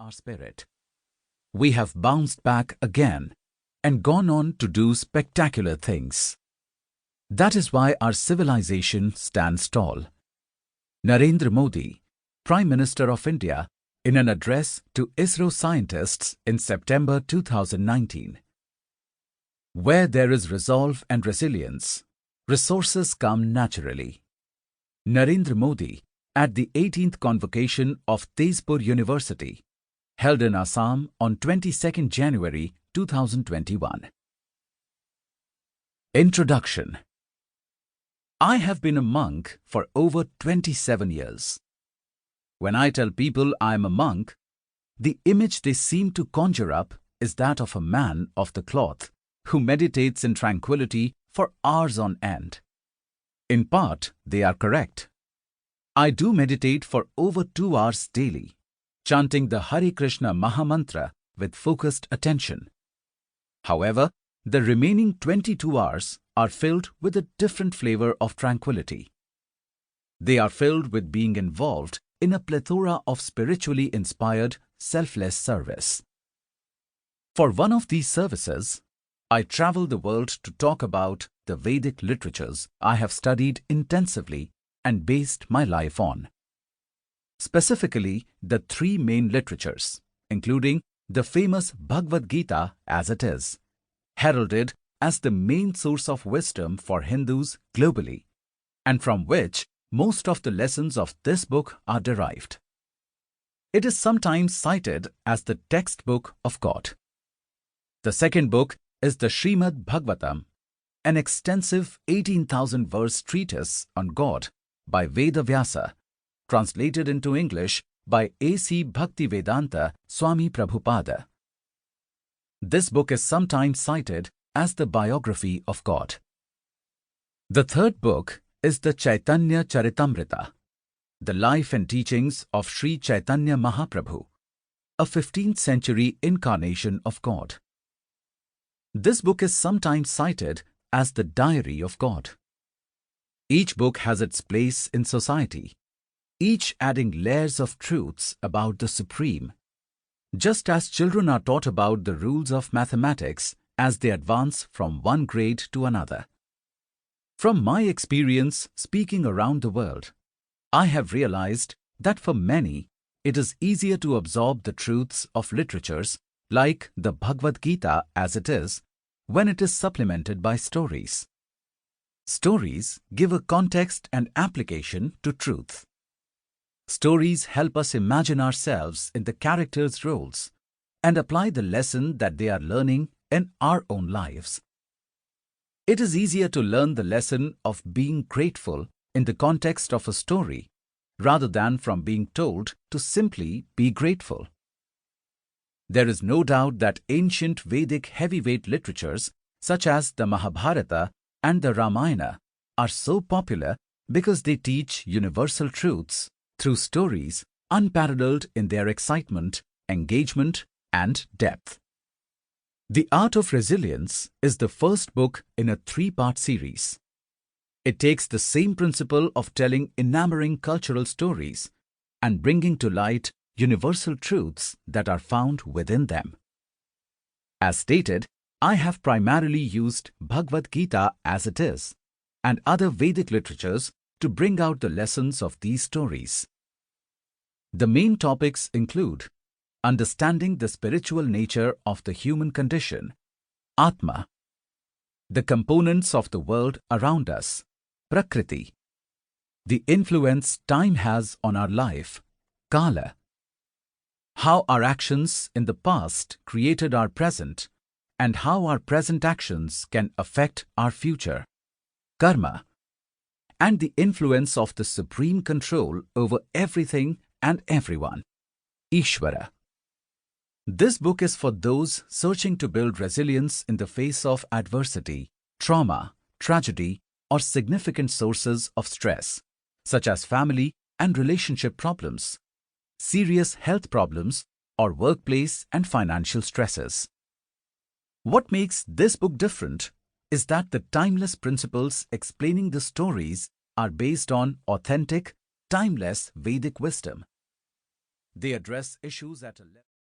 our spirit. We have bounced back again and gone on to do spectacular things. That is why our civilization stands tall. Narendra Modi, Prime Minister of India, in an address to ISRO scientists in September 2019. Where there is resolve and resilience, resources come naturally. Narendra Modi at the 18th convocation of Tezpur University, held in Assam on 22nd January 2021. Introduction. I have been a monk for over 27 years. When I tell people I am a monk, the image they seem to conjure up is that of a man of the cloth who meditates in tranquility for hours on end. In part, they are correct. I do meditate for over 2 hours daily, chanting the Hare Krishna Mahamantra with focused attention. However, the remaining 22 hours are filled with a different flavor of tranquility. They are filled with being involved in a plethora of spiritually inspired, selfless service. For one of these services, I travel the world to talk about the Vedic literatures I have studied intensively and based my life on. Specifically, the 3 main literatures, including the famous Bhagavad Gita as it is, heralded as the main source of wisdom for Hindus globally, and from which most of the lessons of this book are derived. It is sometimes cited as the textbook of God. The second book is the Srimad Bhagavatam, an extensive 18,000-verse treatise on God by Veda Vyasa, translated into English by A.C. Bhaktivedanta Swami Prabhupada. This book is sometimes cited as the biography of God. The third book is the Chaitanya Charitamrita, the life and teachings of Sri Chaitanya Mahaprabhu, a 15th century incarnation of God. This book is sometimes cited as the diary of God. Each book has its place in society, each adding layers of truths about the Supreme, just as children are taught about the rules of mathematics as they advance from one grade to another. From my experience speaking around the world, I have realized that for many, it is easier to absorb the truths of literatures like the Bhagavad Gita as it is, when it is supplemented by stories. Stories give a context and application to truth. Stories help us imagine ourselves in the characters' roles and apply the lesson that they are learning in our own lives. It is easier to learn the lesson of being grateful in the context of a story rather than from being told to simply be grateful. There is no doubt that ancient Vedic heavyweight literatures such as the Mahabharata and the Ramayana are so popular because they teach universal truths through stories unparalleled in their excitement, engagement, and depth. The Art of Resilience is the first book in a 3-part series. It takes the same principle of telling enamoring cultural stories and bringing to light universal truths that are found within them. As stated, I have primarily used Bhagavad Gita as it is and other Vedic literatures to bring out the lessons of these stories. The main topics include understanding the spiritual nature of the human condition, Atma, the components of the world around us, Prakriti, the influence time has on our life, Kala, how our actions in the past created our present and how our present actions can affect our future, Karma, and the influence of the supreme control over everything and everyone, Ishvara. This book is for those searching to build resilience in the face of adversity, trauma, tragedy, or significant sources of stress, such as family and relationship problems, serious health problems, or workplace and financial stresses. What makes this book different is that the timeless principles explaining the stories are based on authentic, timeless Vedic wisdom. They address issues at a level